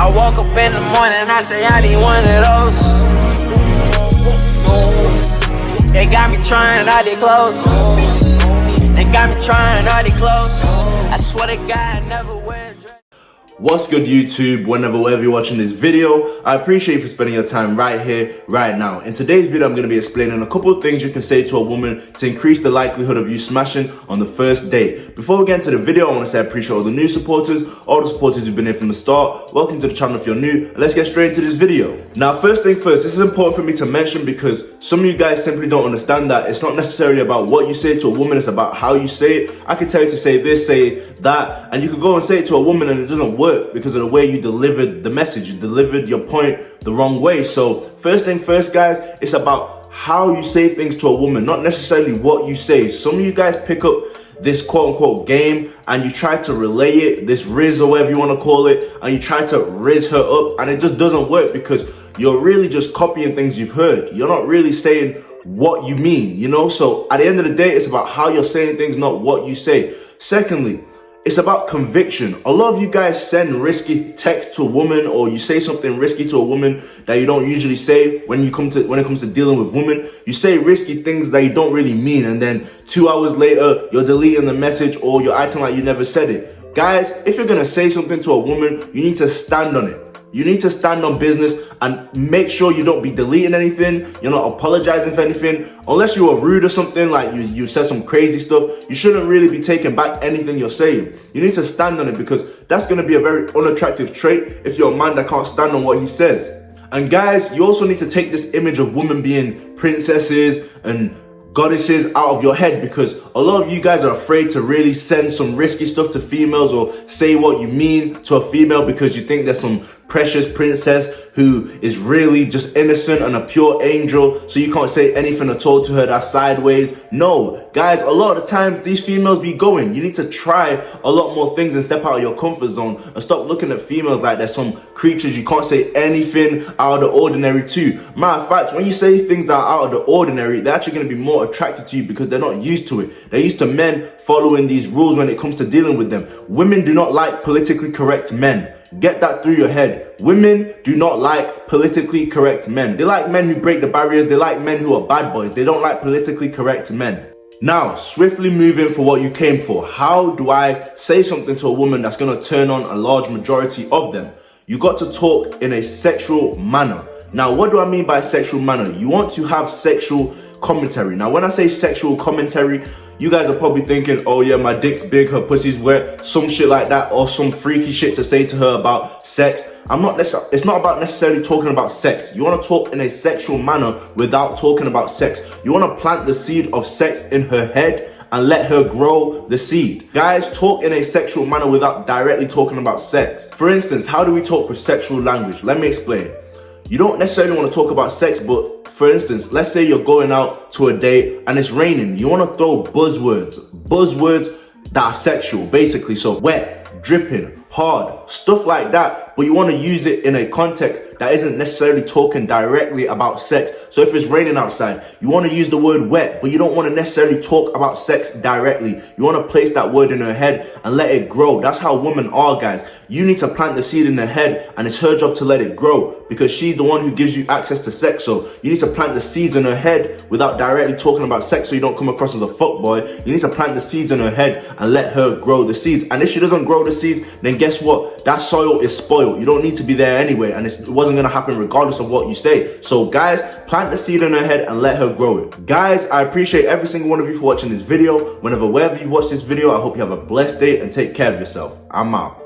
I woke up in the morning and I say I need one of those. They got me trying all they clothes. They got me trying all they clothes. I swear to God, I never wear a dress. What's good, YouTube? Wherever you're watching this video, I appreciate you for spending your time right here, right now. In today's video, I'm going to be explaining a couple of things you can say to a woman to increase the likelihood of you smashing on the first date. Before we get into the video, I want to say I appreciate all the new supporters, all the supporters who've been here from the start. Welcome to the channel if you're new, and let's get straight into this video. Now, first thing first, this is important for me to mention because some of you guys simply don't understand that it's not necessarily about what you say to a woman, it's about how you say it. I can tell you to say this, say that, and you could go and say it to a woman and it doesn't work because of the way you delivered the message. You delivered your point the wrong way. So first thing first, guys, it's about how you say things to a woman, not necessarily what you say. Some of you guys pick up this quote-unquote game and you try to relay it, this riz or whatever you want to call it, and you try to riz her up, and it just doesn't work because you're really just copying things you've heard. You're not really saying what you mean, you know? So at the end of the day, it's about how you're saying things, not what you say. Secondly, it's about conviction. A lot of you guys send risky text to a woman, or you say something risky to a woman that you don't usually say when it comes to dealing with women. You say risky things that you don't really mean, and then 2 hours later you're deleting the message or you're acting like you never said it. Guys, if you're gonna say something to a woman, you need to stand on it. You need to stand on business and make sure you don't be deleting anything. You're not apologizing for anything. Unless you were rude or something, like you said some crazy stuff, you shouldn't really be taking back anything you're saying. You need to stand on it because that's going to be a very unattractive trait if you're a man that can't stand on what he says. And guys, you also need to take this image of women being princesses and goddesses out of your head, because a lot of you guys are afraid to really send some risky stuff to females or say what you mean to a female because you think there's some precious princess who is really just innocent and a pure angel, so you can't say anything at all to her that's sideways. No, guys, a lot of the time these females be going. You need to try a lot more things and step out of your comfort zone and stop looking at females like they're some creatures you can't say anything out of the ordinary to. Matter of fact, when you say things that are out of the ordinary, they're actually going to be more attracted to you because they're not used to it. They're used to men following these rules when it comes to dealing with them. Women do not like politically correct men. Get that through your head. Women do not like politically correct men. They like men who break the barriers. They like men who are bad boys. They don't like politically correct men. Now, swiftly moving for what you came for. How do I say something to a woman that's going to turn on a large majority of them? You got to talk in a sexual manner. Now, what do I mean by sexual manner? You want to have sexual commentary. Now, when I say sexual commentary, you guys are probably thinking, oh yeah, my dick's big, her pussy's wet, some shit like that, or some freaky shit to say to her about sex. It's not about necessarily talking about sex. You want to talk in a sexual manner without talking about sex. You want to plant the seed of sex in her head and let her grow the seed. Guys, talk in a sexual manner without directly talking about sex. For instance, how do we talk perceptual language? Let me explain. You don't necessarily want to talk about sex, but for instance, let's say you're going out to a date and it's raining. You want to throw buzzwords that are sexual, basically. So wet, dripping, hard, stuff like that. But you want to use it in a context that isn't necessarily talking directly about sex. So if it's raining outside, you want to use the word wet, but you don't want to necessarily talk about sex directly. You want to place that word in her head and let it grow. That's how women are, guys. You need to plant the seed in her head and it's her job to let it grow because she's the one who gives you access to sex. So you need to plant the seeds in her head without directly talking about sex so you don't come across as a fuckboy. You need to plant the seeds in her head and let her grow the seeds. And if she doesn't grow the seeds, then guess what? That soil is spoiled. You don't need to be there anyway, and it wasn't going to happen regardless of what you say. So guys, plant the seed in her head and let her grow it. Guys, I appreciate every single one of you for watching this video. Wherever you watch this video, I hope you have a blessed day and take care of yourself. I'm out.